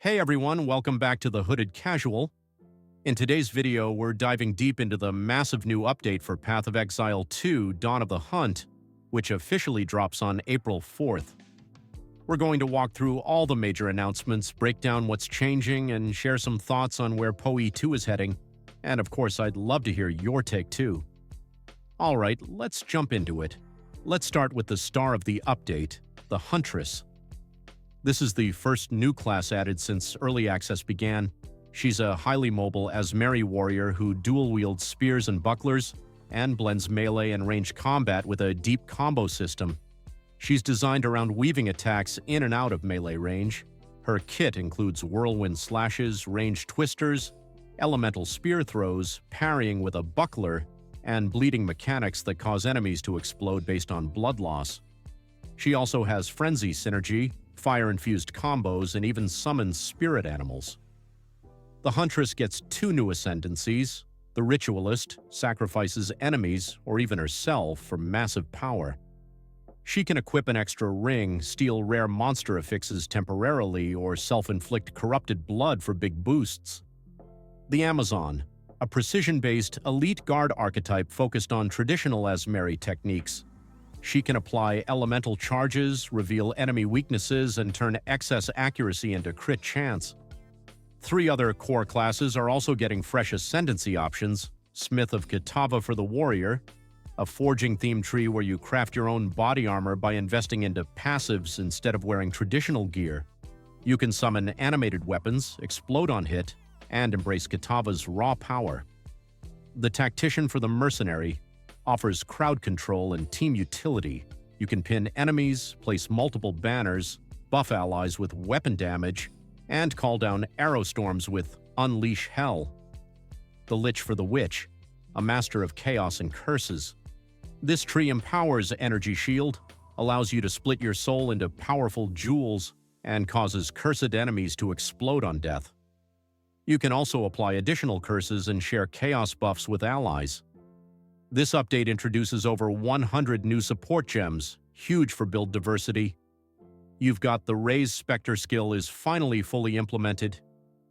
Hey everyone, welcome back to the Hooded Casual. In today's video, we're diving deep into the massive new update for Path of Exile 2, Dawn of the Hunt, which officially drops on April 4th. We're going to walk through all the major announcements, break down what's changing, and share some thoughts on where POE 2 is heading. And of course, I'd love to hear your take too. Alright, let's jump into it. Let's start with the star of the update, the Huntress. This is the first new class added since early access began. She's a highly mobile Asmeri warrior who dual-wields spears and bucklers and blends melee and ranged combat with a deep combo system. She's designed around weaving attacks in and out of melee range. Her kit includes whirlwind slashes, ranged twisters, elemental spear throws, parrying with a buckler, and bleeding mechanics that cause enemies to explode based on blood loss. She also has frenzy synergy, fire-infused combos, and even summons spirit animals. The Huntress gets two new ascendancies. The Ritualist sacrifices enemies, or even herself, for massive power. She can equip an extra ring, steal rare monster affixes temporarily, or self-inflict corrupted blood for big boosts. The Amazon, a precision-based elite guard archetype focused on traditional Asmeri techniques. She can apply elemental charges, reveal enemy weaknesses, and turn excess accuracy into crit chance. Three other core classes are also getting fresh ascendancy options: Smith of Kitava for the warrior, a forging-themed tree where you craft your own body armor by investing into passives instead of wearing traditional gear. You can summon animated weapons, explode on hit, and embrace Kitava's raw power. The Tactician for the Mercenary offers crowd control and team utility. You can pin enemies, place multiple banners, buff allies with weapon damage, and call down arrow storms with Unleash Hell. The Lich for the Witch, a master of chaos and curses. This tree empowers Energy Shield, allows you to split your soul into powerful jewels, and causes cursed enemies to explode on death. You can also apply additional curses and share chaos buffs with allies. This update introduces over 100 new support gems, huge for build diversity. You've got the Raise Spectre skill is finally fully implemented.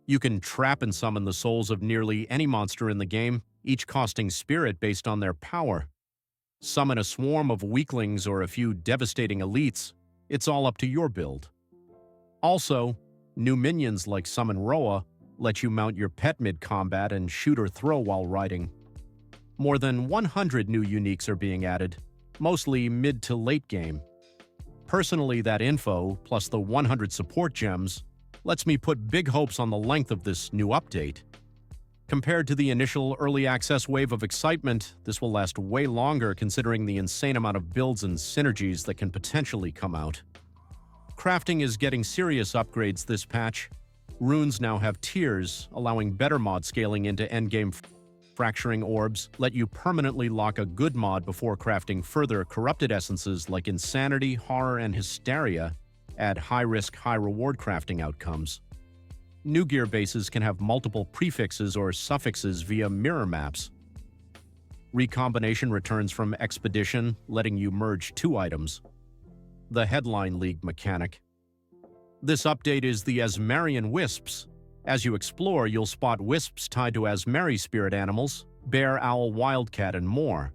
You can trap and summon the souls of nearly any monster in the game, each costing spirit based on their power. Summon a swarm of weaklings or a few devastating elites. It's all up to your build. Also, new minions like Summon Roa let you mount your pet mid-combat and shoot or throw while riding. More than 100 new uniques are being added, mostly mid to late game. Personally, that info, plus the 100 support gems, lets me put big hopes on the length of this new update. Compared to the initial early access wave of excitement, this will last way longer considering the insane amount of builds and synergies that can potentially come out. Crafting is getting serious upgrades this patch. Runes now have tiers, allowing better mod scaling into endgame. Fracturing orbs let you permanently lock a good mod before crafting further corrupted essences like Insanity, Horror, and Hysteria add high-risk, high-reward crafting outcomes. New gear bases can have multiple prefixes or suffixes via mirror maps. Recombination returns from Expedition, letting you merge two items. The Headline League mechanic. This update is the Asmerian Wisps. As you explore, you'll spot wisps tied to Asmeri spirit animals, bear, owl, wildcat, and more.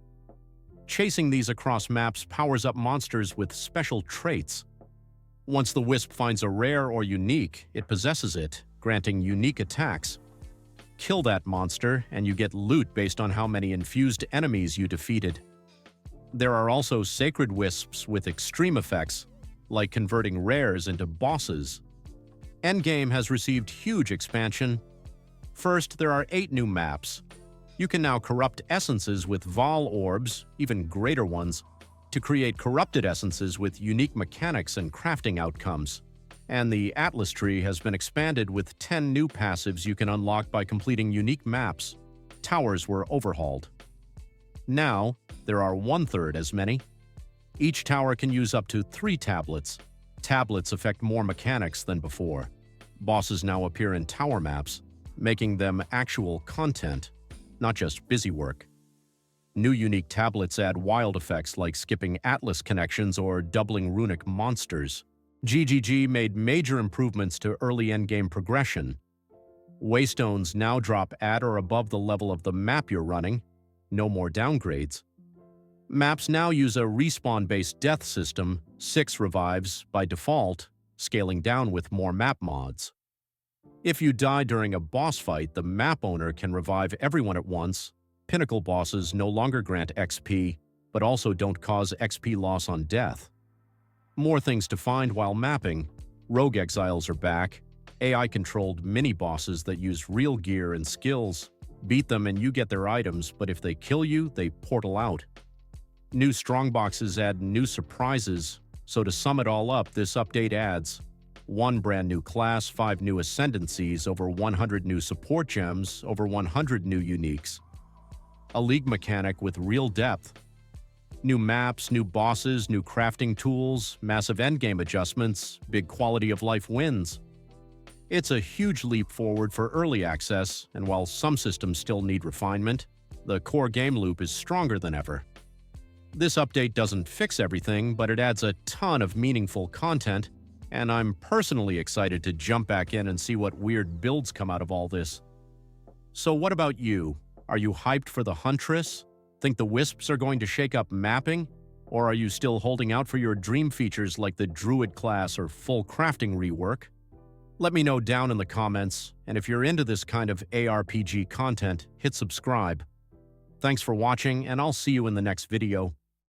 Chasing these across maps powers up monsters with special traits. Once the wisp finds a rare or unique, it possesses it, granting unique attacks. Kill that monster, and you get loot based on how many infused enemies you defeated. There are also sacred wisps with extreme effects, like converting rares into bosses. Endgame has received huge expansion. First, there are 8 new maps. You can now corrupt essences with Vol orbs, even greater ones, to create corrupted essences with unique mechanics and crafting outcomes. And the Atlas tree has been expanded with 10 new passives you can unlock by completing unique maps. Towers were overhauled. Now, there are 1/3 as many. Each tower can use up to 3 tablets. Tablets affect more mechanics than before. Bosses now appear in tower maps, making them actual content, not just busywork. New unique tablets add wild effects like skipping Atlas connections or doubling runic monsters. GGG made major improvements to early endgame progression. Waystones now drop at or above the level of the map you're running. No more downgrades. Maps now use a respawn-based death system, 6 revives by default, scaling down with more map mods. If you die during a boss fight, the map owner can revive everyone at once. Pinnacle bosses no longer grant XP, but also don't cause XP loss on death. More things to find while mapping. Rogue Exiles are back. AI-controlled mini-bosses that use real gear and skills. Beat them and you get their items, but if they kill you, they portal out. New Strongboxes add new surprises, so to sum it all up, this update adds 1 brand new class, 5 new Ascendancies, over 100 new support gems, over 100 new uniques. A league mechanic with real depth. New maps, new bosses, new crafting tools, massive endgame adjustments, big quality of life wins. It's a huge leap forward for early access, and while some systems still need refinement, the core game loop is stronger than ever. This update doesn't fix everything, but it adds a ton of meaningful content, and I'm personally excited to jump back in and see what weird builds come out of all this. So what about you? Are you hyped for the Huntress? Think the Wisps are going to shake up mapping? Or are you still holding out for your dream features like the Druid class or full crafting rework? Let me know down in the comments, and if you're into this kind of ARPG content, hit subscribe. Thanks for watching, and I'll see you in the next video.